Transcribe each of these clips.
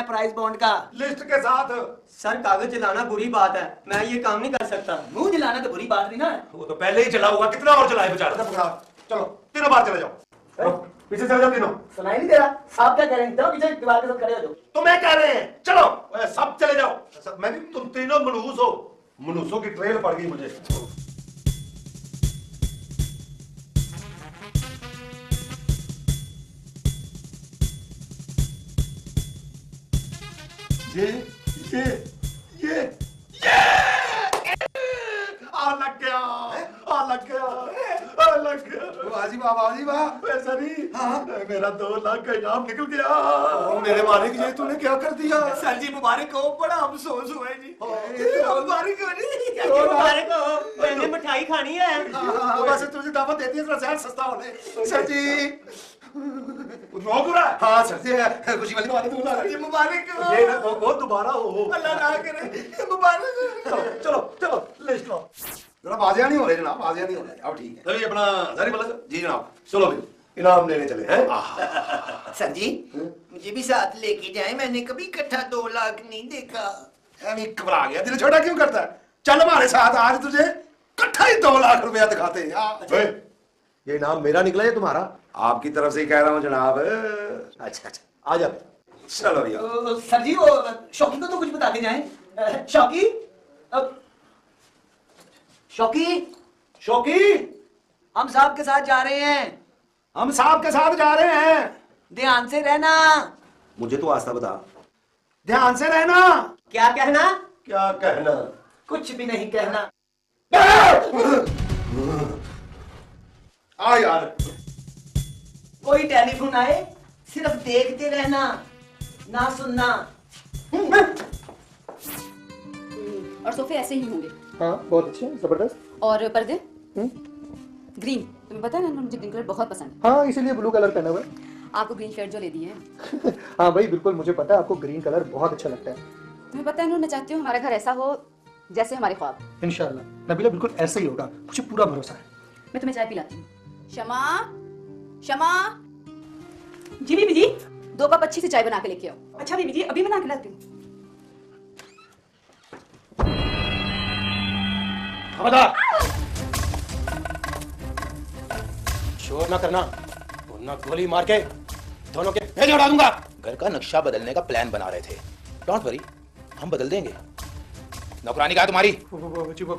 Price bond का। List के साथ। सर कागज जलाना बुरी बात है, मैं ये काम नहीं कर सकता। मुंह जलाना तो बुरी बात नहीं ना। वो तो पहले ही चला हुआ, कितना और चलाए बेचारा। चलो तीनों बार चले जाओ, पीछे चले जाओ तीनों। सुनाई नहीं दे रहा, आप क्या कह रहे हैं? चलो पीछे दीवार के साथ खड़े हो जाओ। तो मैं कह रहे हैं चलो सब चले जाओ। मैं भी, तुम तीनों मनहूस हो, मनहूसों की ट्रेल पड़ गई मुझे। ये लग गया, लग गया, लग गया। बाजी वाह। वैसा नहीं, हाँ मेरा 2 लाख का इनाम निकल गया। मेरे मालिक जी तूने क्या कर दिया? सर जी मुबारक हो, बड़ा अफसोस हुआ है जी। मुबारक हो जी। मुबारक हो, मैंने मिठाई खानी है। वैसे तुझे दावत देती है थोड़ा ज़्यादा सस्ता होने। सर जी रो क्यों रहा है? हाँ सर जी खुशी वाली बात है। सर जी मुबारक हो। ये ना वो दोबारा हो। अल्लाह ना करे, मुबारक हो। चलो लिस्ट लो। जनाब आजिया नहीं हो रहे जनाब, आजिया नहीं हो रहे। अब ठीक है। चलिए अपना जारी मलक जी जनाब। चलो भी इनाम लेने चले हैं। सर जी मुझे भी साथ लेके जाए, मैंने कभी इकट्ठा 2 लाख नहीं देखा। घबरा गया, दिल छोटा क्यों करता है? चल हमारे साथ, आज तुझे इकट्ठा ही 2 लाख रुपया दिखाते हैं। ये इनाम मेरा निकला है तुम्हारा? आपकी तरफ से ही कह रहा हूँ जनाब। अच्छा आ जा। चलो भैया। सर जी वो शौकी को तो कुछ बता के जाए। शौकी, शौकी हम साहब के साथ जा रहे हैं। हम साहब के साथ जा रहे हैं। ध्यान से रहना। मुझे तो आस्था बता। ध्यान से रहना। क्या कहना? क्या कहना? कुछ भी नहीं कहना। आ यार, कोई टेलीफोन आए सिर्फ देखते रहना, ना सुनना। और सोफे ऐसे ही होंगे। हाँ बहुत अच्छे, जबरदस्त। और पर्दे ग्रीन, तुम्हें पता है ना मुझे ग्रीन कलर बहुत पसंद हाँ इसीलिए ब्लू कलर पहना हुआ है। है। आपको ग्रीन शर्ट जो ले दी है। हाँ भाई बिल्कुल, मुझे पता है आपको ग्रीन कलर बहुत अच्छा लगता है। तुम्हें पता है ना, मैं चाहती हूँ हमारा घर ऐसा हो जैसे हमारे ख्वाब। इंशाल्लाह नबीला बिल्कुल ऐसा ही होगा, मुझे पूरा भरोसा है। मैं तुम्हें चाय पिलाती हूँ। शमा, शमा। जी बीबी जी। 2 कप अच्छी से चाय बना के लेके आओ। अच्छा बीबी जी, अभी बना के लाती हूँ। खबरदार, शोर ना करना वरना गोली मार के दोनों के भेज उड़ा दूंगा। घर का नक्शा बदलने का प्लान बना रहे थे। डोंट वरी, हम बदल देंगे। नौकरानी कहाँ है तुम्हारी? वो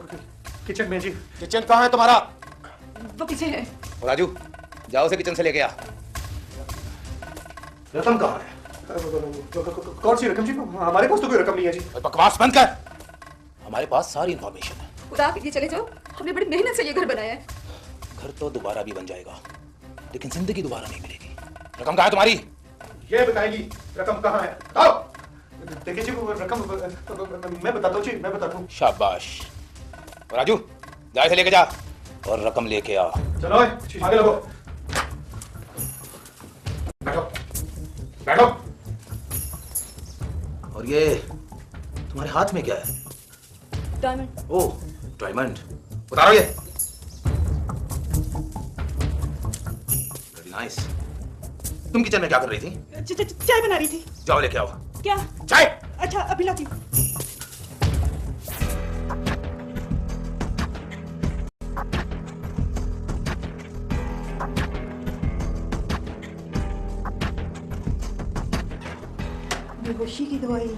किचन में जी। किचन कहाँ है तुम्हारा? वो पीछे है। राजू जाओ उसे किचन से लेके आ। रकम कहाँ है? कौन सी रकम जी? हमारे पास तो कोई रकम नहीं है जी। बकवास बंद कर, हमारे पास सारी इंफॉर्मेशन है। खुदा के लिए चले जाओ, हमने बड़ी मेहनत से ये घर बनाया है। घर तो दोबारा भी बन जाएगा लेकिन जिंदगी दोबारा नहीं मिलेगी। रकम कहाँ है तुम्हारी? ये बताएगी रकम कहाँ है? आओ देखिए जी, वो रकम मैं बताता हूँ जी, मैं बताता हूँ। शाबाश। राजू जा इसे लेके जा और रकम लेके आ। चलो आगे लगो। बैठो बैठो। और ये तुम्हारे हाथ में क्या है? डायमंड। ओह डायमंड, उतारो ये। Very nice. तुम किचन में क्या कर रही थी? चाय बना रही थी। जाओ लेके आओ क्या? चाय। अच्छा अभी लाती हूँ। बेहोशी की दवाई,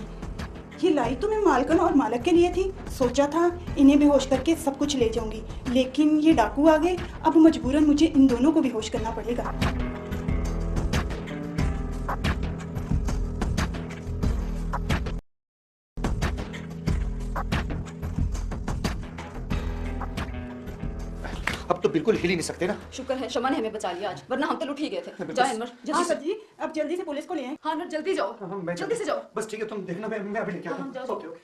ये लाई तो मैं मालकन और मालक के लिए थी। सोचा था इन्हें बेहोश करके सब कुछ ले जाऊंगी, लेकिन ये डाकू आ गए। अब मजबूरन मुझे इन दोनों को बेहोश करना पड़ेगा। अब तो बिल्कुल हिल ही नहीं सकते ना। शुक्र है शमा ने हमें बचा लिया आज, वरना हम तो लुट ही गए थे। जाओ अनवर हाँ जल्दी सर से। जी, अब जल्दी से पुलिस को ले आए। हाँ अनवर जल्दी जाओ, मैं जल्दी से जाओ। बस ठीक है, तुम देखना, मैं अभी लेके आता हाँ, जाओ। हूँ। Okay okay.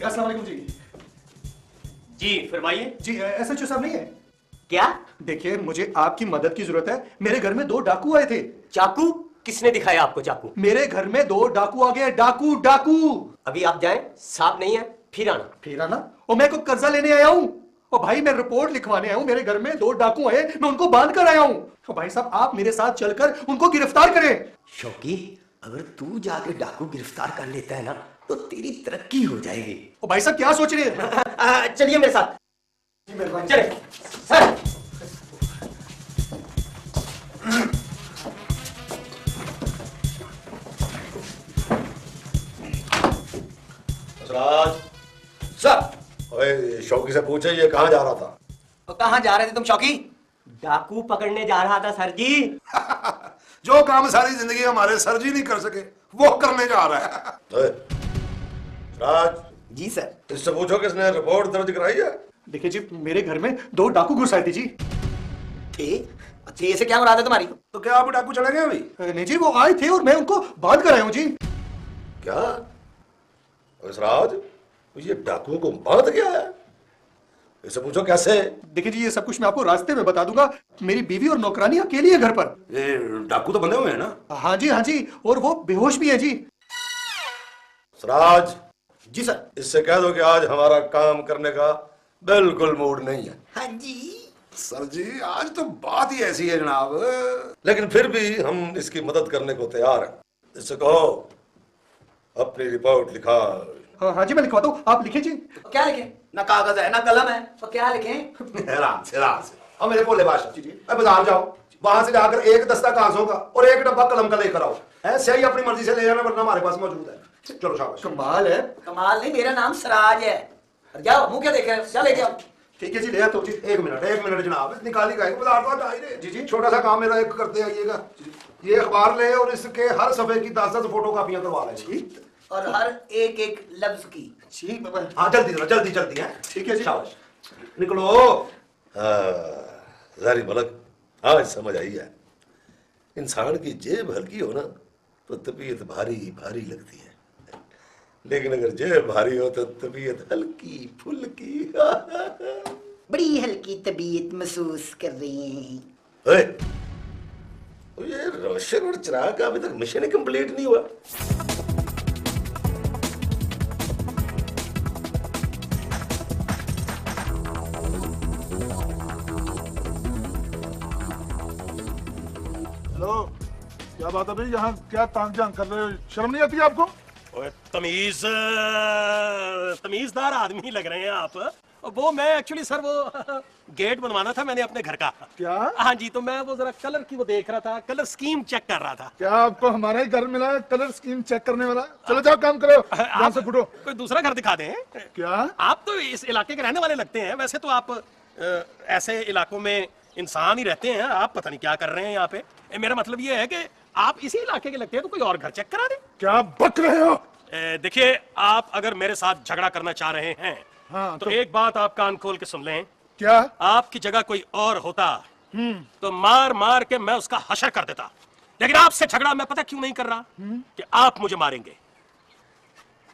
अस्सलाम वालेकुम जी। जी फरमाइए। जी एसएचओ साहब नहीं है क्या? देखिए मुझे आपकी मदद की जरूरत है। मेरे घर में 2 डाकू आए थे। चाकू? किसने दिखाया आपको चाकू? मेरे घर में 2 डाकू आ गए, डाकू डाकू। अभी आप जाएं, सांप नहीं है, फिर आना। फिर आना? और मैं को कर्जा लेने आया हूँ। और भाई मैं रिपोर्ट लिखवाने आया हूँ, मेरे घर में 2 डाकू आए, मैं उनको बांध कर आया हूँ। तो भाई साहब आप मेरे साथ चलकर उनको गिरफ्तार करें। शौकी, अगर तू जाके डाकू गिरफ्तार कर लेता है ना तो तेरी तरक्की हो जाएगी। और भाई साहब क्या सोच रहे हैं? चलिए मेरे साथ। चले सर। राज सर, ओए शौकी से पूछे ये कहाँ जा रहा था? तो कहाँ जा रहे थे तुम शौकी? डाकू पकड़ने जा रहा था सर जी। जो काम सारी जिंदगी हमारे सर जी नहीं कर सके वो करने जा रहा है। ओए, राज जी सर। इससे पूछो किसने रिपोर्ट दर्ज कराई है? देखिए जी, मेरे घर में 2 डाकू घुस आए थे जी। अच्छा ये से क्या मुराद है तुम्हारी? तो क्या आप डाकू चले गए अभी? नहीं जी, वो आए थे और मैं उनको बांध कर आया हूँ जी। क्या राज, ये डाकुओं को बांध गया है? इससे पूछो कैसे? देखिए जी, ये सब कुछ मैं आपको रास्ते में बता दूंगा। मेरी बीवी और नौकरानी अकेली है घर पर। ये डाकू तो बंधे हुए हैं ना? हाँ जी, और वो बेहोश भी है जी। राज जी सर। इससे कह दो कि आज हमारा काम करने का बिल्कुल मूड नहीं है। हाँ जी सर जी, आज तो बात ही ऐसी है जनाब। लेकिन फिर भी हम इसकी मदद करने को तैयार हैं। इससे कहो अपनी रिपोर्ट लिखा। हाँ जी, मैं लिखवाता हूँ, आप लिखे जी। क्या लिखें? ना कागज है ना कलम है, तो क्या लिखें? आराम से और मेरे भोले बादशाह जी, बाजार जाओ, वहां से जाकर 1 दस्ता कागजों का और 1 डब्बा कलम का लेकर आओ। ऐसे ही अपनी मर्जी से ले जाना, वरना हमारे पास मौजूद है। चलो शाबाश। कमाल है। कमाल नहीं, मेरा नाम सराज है। जाओ, मुंह क्या देख रहे हो? चल लेके आओ। ठीक है जी, ले आता हूँ जी। 1 मिनट जनाब, निकाली का बाजार तो आ ही रहे। जी छोटा सा काम मेरा एक करते आइएगा। ये अखबार ले और इसके हर सफे की 10-10 फोटो कापियां करवा लें जी। और हर एक लफ्ज की। जी हाँ जल्दी है। ठीक है जी। शाबाश, निकलो। जारी मलक, आज समझ आई है, इंसान की जेब हल्की हो ना तो तबीयत भारी भारी लगती है, लेकिन अगर जेब भारी हो तो तबीयत हल्की फुल्की। बड़ी हल्की तबीयत महसूस कर रही हैं। ओए, ये रोशन और चिराग का अभी तक मिशन ही कंप्लीट नहीं हुआ। हेलो, क्या बात है भाई, यहाँ क्या तांग जांग कर रहे हो? शर्म नहीं आती आपको? ओए तमीजदार आदमी लग रहे हैं आप। वो मैं एक्चुअली सर वो गेट बनवाना था मैंने अपने घर का। क्या? हाँ जी, तो मैं वो जरा कलर की वो देख रहा था, कलर स्कीम चेक कर रहा था। क्या आपको हमारा ही घर मिला है कलर स्कीम चेक करने वाला? चलो जाओ काम करो, यहाँ से फुटो। कोई दूसरा घर दिखा दें। क्या? आप तो इस इलाके के रहने वाले लगते हैं, वैसे तो आप ऐसे इलाकों में इंसान ही रहते हैं। आप पता नहीं क्या कर रहे हैं यहाँ पे। मेरा मतलब ये है कि आप इसी इलाके के लगते हैं, तो कोई और घर चेक करा दें। क्या बक रहे हो? देखिए, आप अगर मेरे साथ झगड़ा करना चाह रहे हैं हाँ, तो एक बात आप कान खोल के सुन लें। क्या? आपकी जगह कोई और होता तो मार मार के मैं उसका हशर कर देता, लेकिन आपसे झगड़ा मैं पता क्यों नहीं कर रहा कि आप मुझे मारेंगे।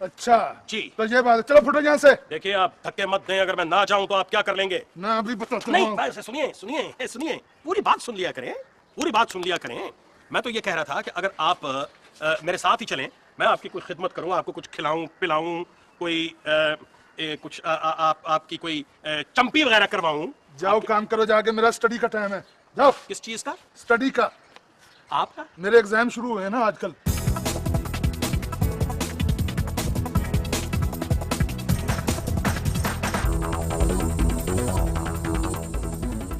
अच्छा जी, तो ये बात है। चलो फुटो यहाँ से। देखिए, आप धक्के मत दें, अगर मैं ना जाऊं तो आप क्या कर लेंगे? ना अभी बताता नहीं, हूँ। ऐसे सुनिए, पूरी बात सुन लिया करें। मैं तो ये कह रहा था कि अगर आप मेरे साथ ही चलें, मैं आपकी कुछ खिदमत करूं, आपको कुछ खिलाऊं पिलाऊं, कोई कुछ आपकी कोई चंपी वगैरह करवाऊं। जाओ काम करो जाके, मेरा स्टडी का टाइम है। जाओ। किस चीज का? स्टडी का। आपका? मेरे एग्जाम शुरू हुए हैं ना आजकल।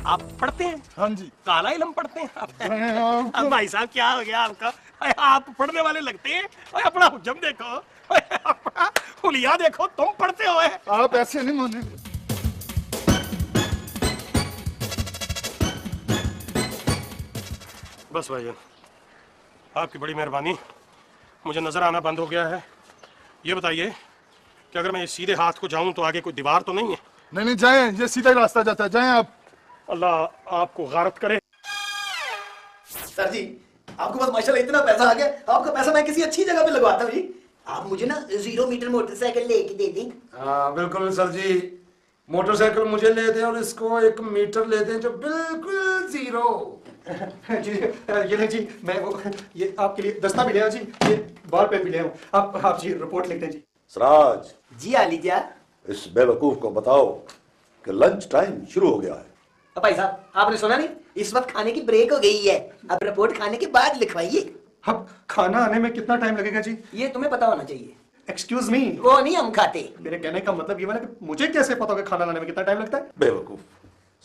आप पढ़ते हैं? हाँ जी। काला इलम पढ़ते हैं आप? अब भाई साहब क्या हो गया आपका? आप पढ़ने वाले लगते हैं। अपना हुज्जम देखो, अपना हुलिया देखो, तुम पढ़ते हो। आप ऐसे नहीं माने। बस भाईजान, आपकी बड़ी मेहरबानी, मुझे नजर आना बंद हो गया है। ये बताइए कि अगर मैं सीधे हाथ को जाऊं तो आगे कोई दीवार तो नहीं है? नहीं जाएं, ये सीधा ही रास्ता जाता है, जाएं आप। अल्लाह आपको गारत करे। सर जी, आपके पास माशाल्लाह इतना पैसा आ गया, आपका पैसा मैं किसी अच्छी जगह पे लगवाता हूँ जी। आप मुझे ना 0 मीटर मोटरसाइकिल लेके दे दें। हाँ बिल्कुल सर जी, मोटरसाइकिल मुझे ले दें और इसको 1 मीटर ले दें जो बिल्कुल 0। जी ये ले जी, मैं वो ये आपके लिए दस्ता भी ले आया जी, ये बॉल पेन भी ले आऊं। आप जी रिपोर्ट लिख दें जी। सराज, जी आलीजा। इस बेवकूफ को बताओ कि लंच टाइम शुरू हो गया है। अब भाई साहब आपने सुना नहीं, इस वक्त खाने की ब्रेक हो गई है, अब रिपोर्ट खाने के बाद लिखवाइए। अब खाना आने में कितना टाइम लगेगा जी? ये तुम्हें पता होना चाहिए। एक्सक्यूज मी, वो नहीं हम खाते। मेरे कहने का मतलब ये वाला कि मुझे कैसे पता होगा खाना लाने में कितना टाइम लगता है? बेवकूफ।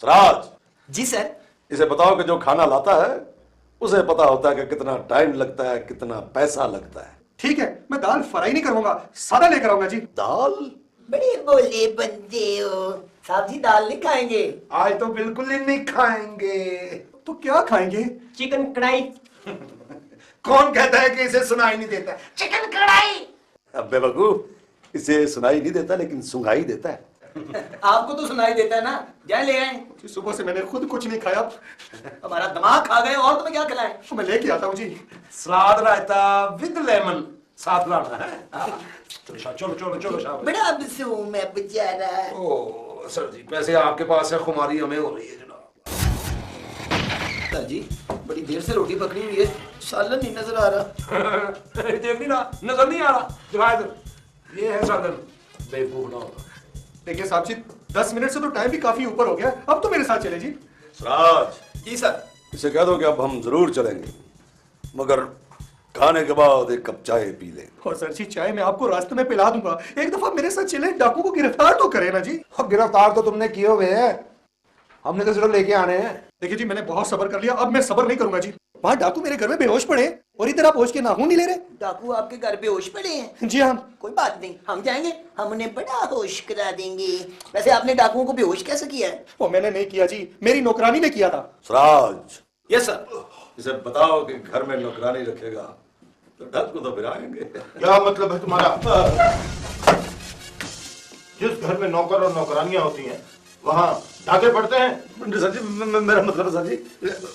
सराज, जी सर। इसे बताओ कि जो खाना लाता है उसे पता होता है कि कितना टाइम लगता है, कितना पैसा लगता है। ठीक है, मैं दाल फ्राई नहीं करूंगा, सादा लेकर आऊंगा जी। दाल? बड़े बोले बंदे हो साहब जी, दाल नहीं खाएंगे आज तो बिल्कुल ही नहीं खाएंगे। तो क्या खाएंगे? चिकन कढ़ाई। कौन कहता है कि इसे सुनाई नहीं देता? चिकन कढ़ाई। अब बेवकूफ, इसे सुनाई नहीं देता लेकिन सुंघाई देता है। आपको तो सुनाई देता है ना, जाए ले आए। सुबह से मैंने खुद कुछ नहीं खाया, हमारा दिमाग खा गए और तुम्हें क्या खिलाएं? मैं लेके आता हूँ जी। सलाद रायता विद लेमन साथ लाना है। चलो चलो चलो शाबाश। बड़ा मासूम है बेचारा। ओ सर जी, पैसे आपके पास है, खुमारी हमें हो रही है जनाब। सर जी बड़ी देर से रोटी पकड़ी हुई है, सालन नहीं नजर आ रहा। देख नहीं रहा, नजर नहीं आ रहा, दिखा इधर। ये है सालन, बेवकूफ ना होगा। देखिए साहब जी, 10 मिनट से तो टाइम भी काफी ऊपर हो गया, अब तो मेरे साथ चले जी। सराज, जी सर। इसे कह दो कि अब हम जरूर चलेंगे, मगर खाने के बाद एक कप चाय पी लें। और सर जी चाय मैं आपको रास्ते में पिला दूंगा, एक दफा मेरे साथ चले, डाकू को गिरफ्तार तो करे ना जी। गिरफ्तार तो तुमने किए हुए हैं, हमने तो सिर्फ लेके आने हैं। देखिए जी, मैंने बहुत सब्र कर लिया, अब मैं सब्र नहीं करूंगा जी। वहाँ डाकू मेरे घर में बेहोश पड़े और इधर आप होश के नाखून नहीं ले रहे। डाकू आपके घर पे होश पड़े हैं? जी हाँ। कोई बात नहीं, हम जाएंगे, हम उन्हें बड़ा होश करा देंगे। वैसे आपने डाकुओं को बेहोश कैसे किया है? वो मैंने नहीं किया जी, मेरी नौकरानी ने किया था। सराज, यस सर। इसे बताओ कि घर में नौकरानी रखेगा तो डाकू तो फिर आएंगे। क्या मतलब है तुम्हारा? जिस घर में नौकर और नौकरानियां होती हैं वहाँ डाके पड़ते हैं? सर जी, मेरा मतलब सर जी,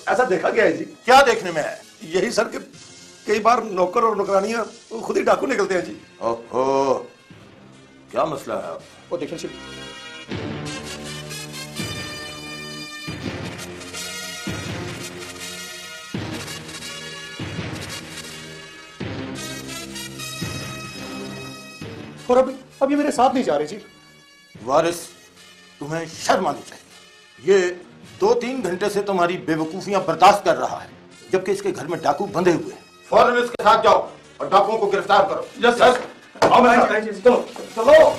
ऐसा देखा गया है जी। क्या देखने में है? यही सर कि कई बार नौकर और नौकरानियां खुद ही डाकू निकलते हैं जी। ओहो, क्या मसला है? वो देखिए जी, और अब ये मेरे साथ नहीं जा रहे जी। वारिस, तुम्हें शर्म आनी चाहिए। ये 2-3 घंटे से तुम्हारी बेवकूफियां बर्दाश्त कर रहा है, जबकि इसके घर में डाकू बंधे हुए हैं। फौरन इसके साथ जाओ और डाकुओं को गिरफ्तार करो। Yes sir. आओ मेरे साथ। चलो चलो।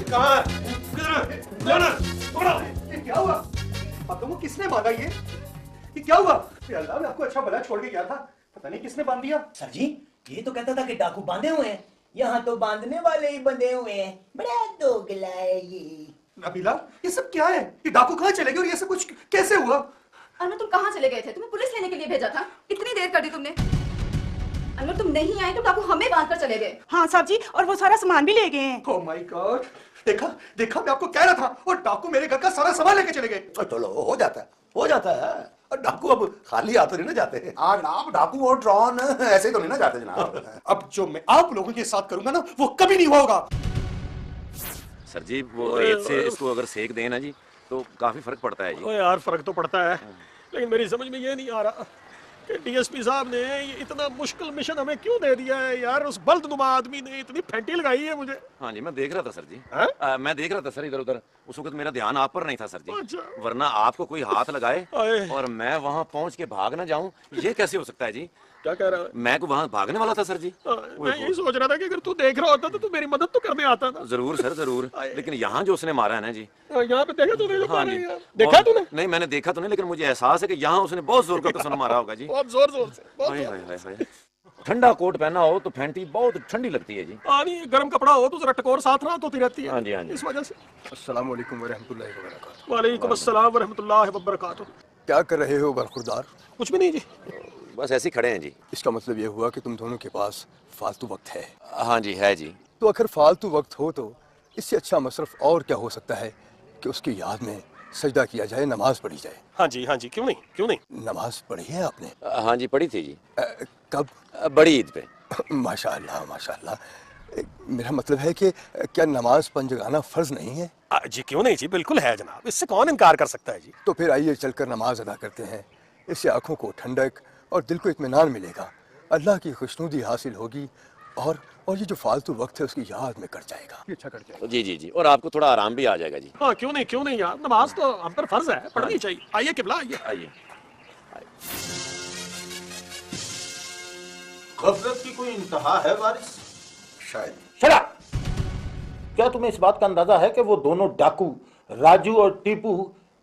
कहाँ है? क्या हुआ? आप लोगों को किसने बांधा ये क्या हुआ? अल्लाह, मैं आपको अच्छा भला छोड़ के गया था, पता नहीं किसने बांध दिया। सर जी ये तो कहता था कि डाकू बांधे हुए हैं, यहाँ तो बांधने वाले ही बंधे हुए हैं। बड़ा दोगला है ये। नबीला, ये सब क्या है? ये डाकू कहाँ चले गए और ये सब कुछ कैसे हुआ? अनवर तुम कहाँ चले गए थे? तुम्हें पुलिस लेने के लिए भेजा था, इतनी देर कर दी तुमने। अनवर तुम नहीं आए तो डाकू हमें बांध कर चले गए। हाँ साहब जी, और वो सारा सामान भी ले गए हैं। ओह माय गॉड, देखा देखा, मैं आपको कह रहा था, और डाकू मेरे घर का सारा सामान लेके चले गए। चलो, हो जाता है, हो जाता है। और डाकू अब खाली हाथ नहीं ना जाते। हाँ जनाब, डाकू और ड्रोन ऐसे तो नहीं ना जाते जनाब। अब जो मैं आप लोगों के साथ करूंगा ना, वो कभी नहीं हुआ होगा। सर जी, वो रेत से इसको अगर सेक दें ना जी तो काफी फर्क पड़ता है जी। ओ यार, फर्क तो पड़ता है, लेकिन मेरी समझ में ये नहीं आ रहा कि डीएसपी साहब ने ये इतना मुश्किल मिशन हमें क्यों दे दिया है यार। उस बल्दनुमा आदमी ने इतनी फैंटी लगाई है मुझे। हाँ जी, मैं देख रहा था सर जी। मैं देख रहा था सर इधर उधर, उस वक्त मेरा ध्यान आप पर नहीं था सर जी। अच्छा। वरना आपको कोई हाथ लगाए और मैं वहाँ पहुँच के भाग ना जाऊँ, ये कैसे हो सकता है जी? क्या कह रहा है? मैं को वहाँ भागने वाला था सर जी। मैं यही सोच रहा था कि अगर तू देख रहा होता तो तू मेरी मदद तो करने आता था। जरूर सर, जरूर। लेकिन यहाँ जो उसने मारा है ना जी, यहाँ पे देखा तूने? हाँ जी। देखा तूने? नहीं, मैंने देखा तो नहीं, लेकिन मुझे एहसास है कि यहाँ उसने बहुत जोर का कसम मारा होगा जी। बहुत जोर जोर से। हाय हाय हाय हाय। ठंडा कोट पहना हो तो फैंटी बहुत ठंडी लगती है जी। नहीं, गर्म कपड़ा हो तो जरा टकोर साथ ना होती रहती है। हाँ जी, हाँ जी। इस वजह से। अस्सलाम वालेकुम वरहमतुल्लाहि वबरकातुहू। वालेकुम अस्सलाम वरहमतुल्लाहि वबरकातुहू। क्या कर रहे हो बरखुरदार? कुछ भी नहीं जी, बस ऐसे ही खड़े हैं जी। इसका मतलब ये हुआ कि तुम दोनों के पास फालतू वक्त है। हाँ जी, है जी। तो अगर फालतू वक्त हो तो इससे अच्छा मसरफ और क्या हो सकता है कि उसकी याद में सजदा किया जाए, नमाज पढ़ी जाए। हाँ जी, हाँ जी, क्यों नहीं, क्यों नहीं। नमाज पढ़ी है आपने? हाँ जी, पढ़ी थी जी। कब? बड़ी ईद पे। माशाअल्लाह माशाअल्लाह। मेरा मतलब है कि क्या नमाज पंजगाना फर्ज नहीं है? जी क्यों नहीं जी, बिल्कुल है जनाब, इससे कौन इनकार कर सकता है जी। तो फिर आइए चलकर नमाज अदा करते हैं। इससे आंखों को ठंडक और दिल को इत्मीनान मिलेगा, अल्लाह की खुशनुदी हासिल होगी और ये जो फालतू वक्त है उसकी याद में कट जाएगा। ये अच्छा कट जाएगा। जी जी जी, और आपको थोड़ा आराम भी आ जाएगा जी। हाँ क्यों नहीं यार, नमाज तो हम पर फर्ज है, पढ़नी चाहिए। आइए किबला, आइए। गफलत की कोई इंतहा है वारिस? शायद। Shut up! क्या तुम्हें इस बात का अंदाजा है कि वो दोनों डाकू राजू और टीपू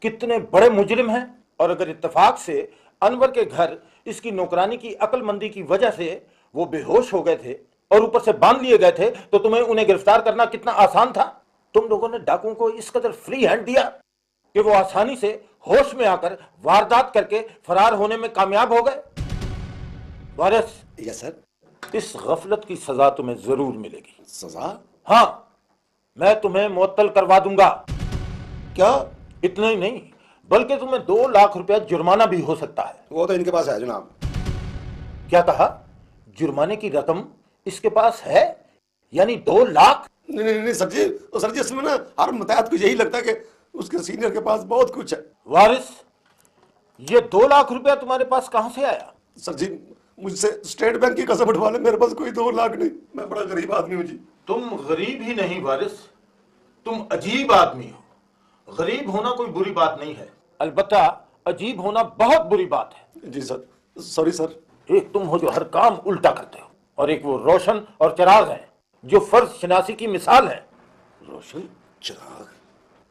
कितने बड़े मुजरिम हैं? और अगर इत्तेफाक से अनवर के घर इसकी नौकरानी की अक्लमंदी की वजह से वो बेहोश हो गए थे और ऊपर से बांध लिए गए थे, तो तुम्हें उन्हें गिरफ्तार करना कितना आसान था? तुम लोगों ने डाकुओं को इस कदर फ्री हैंड दिया कि वो आसानी से होश में आकर वारदात करके फरार होने में कामयाब हो गए। वारिस, यस सर। इस गफलत की सजा तुम्हें जरूर मिलेगी। सजा? हाँ, मैं तुम्हें मुअत्तल करवा दूंगा। क्या? इतना ही नहीं, बल्कि तुम्हें 2 लाख रुपया जुर्माना भी हो सकता है। वो तो इनके पास है जनाब। क्या कहा? जुर्माने की रकम इसके पास है? यानी 2 लाख? नहीं सर जी, इसमें ना हर मुतहद को यही लगता है कि उसके सीनियर के पास बहुत कुछ है। वारिस, ये 2 लाख रुपया तुम्हारे पास कहां से आया? सर जी, मुझसे स्टेट बैंक की कसम उठवा ले, मेरे पास कोई 2 लाख नहीं, मैं बड़ा गरीब आदमी हूँ जी। तुम गरीब ही नहीं वारिस, तुम अजीब आदमी हो। गरीब होना कोई बुरी बात नहीं है, अलबत्ता अजीब होना बहुत बुरी बात है। जी सर, सॉरी सर। एक तुम हो जो हर काम उल्टा करते हो, और एक वो रोशन और चिराग है जो फर्ज शनासी की मिसाल है। रोशन, चिराग?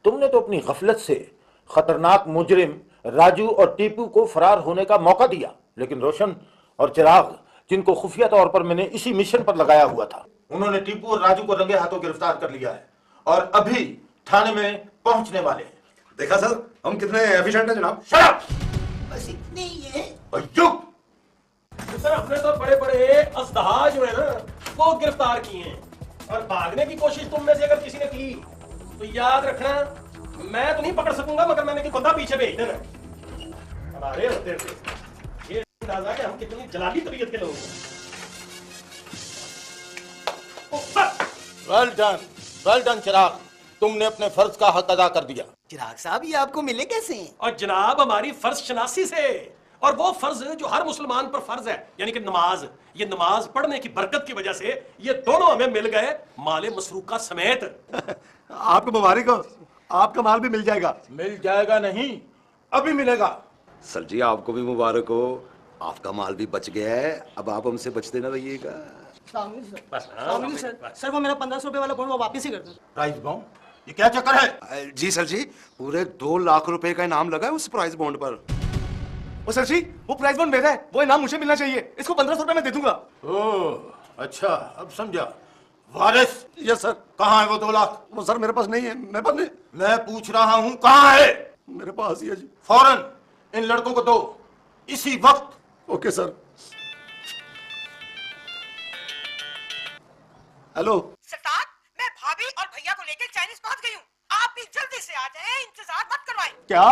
तुमने तो अपनी गफलत से खतरनाक मुजरिम राजू और टीपू को फरार होने का मौका दिया, लेकिन रोशन और चिराग, जिनको खुफिया तौर पर मैंने इसी मिशन पर लगाया हुआ था, उन्होंने टीपू और राजू को रंगे हाथों गिरफ्तार कर लिया है और अभी थाने में पहुंचने वाले हैं। देखा सर, हम कितने एफिशिएंट हैं जनाब। Shut up! बस इतने ही है। चुप! सर हमने तो बड़े बड़े अजदहा जो है ना वो गिरफ्तार किए हैं, और भागने की कोशिश तुम में से अगर किसी ने की तो याद रखना, मैं तो नहीं पकड़ सकूंगा, मगर मैंने बंदा पीछे भेज देना। हमारे होते थे ये अंदाजा कि हम कितनी जलाली तबीयत के लोग हैं। वेल डन चिराग, तुमने अपने फर्ज का हक अदा कर दिया। चिराग साहब, ये आपको मिले कैसे? और जनाब हमारी फर्ज शनासी से, और वो फर्ज जो हर मुसलमान पर फर्ज है, यानी कि नमाज। ये नमाज पढ़ने की बरकत की वजह से ये दोनों हमें मिल गए, माले मसरूका समेत। आपको मुबारक हो, आपका माल भी मिल जाएगा। मिल जाएगा नहीं, अभी मिलेगा। सर जी, आपको भी मुबारक हो, आपका माल भी बच गया है, अब आप हमसे बचते ना रहिएगा। सर वो मेरा 1500 रुपए वाला बॉन्ड वो वापस ही कर दो। Price bond? ये क्या चक्कर है? जी सर जी, पूरे 2 लाख रुपए का इनाम लगा है उस प्राइस बॉन्ड पर। ओ सर जी, वो प्राइस बॉन्ड मेरा है, वो इनाम मुझे मिलना चाहिए। इसको 1500 रुपए मैं दे दूंगा। ओह अच्छा, अब समझा। वारिस, यस सर। कहाँ है वो 2 लाख? वो सर मेरे पास नहीं है, मेरे पास नहीं। मैं पूछ रहा हूँ कहाँ है? मेरे पास ही है जी। फौरन इन लड़कों को दो, इसी वक्त। Okay sir. हेलो सरताज, मैं भाभी और भैया को लेकर चाइनीज पहुंच गई हूँ। आप भी जल्दी से आ जाएं, इंतजार मत करवाएं। क्या?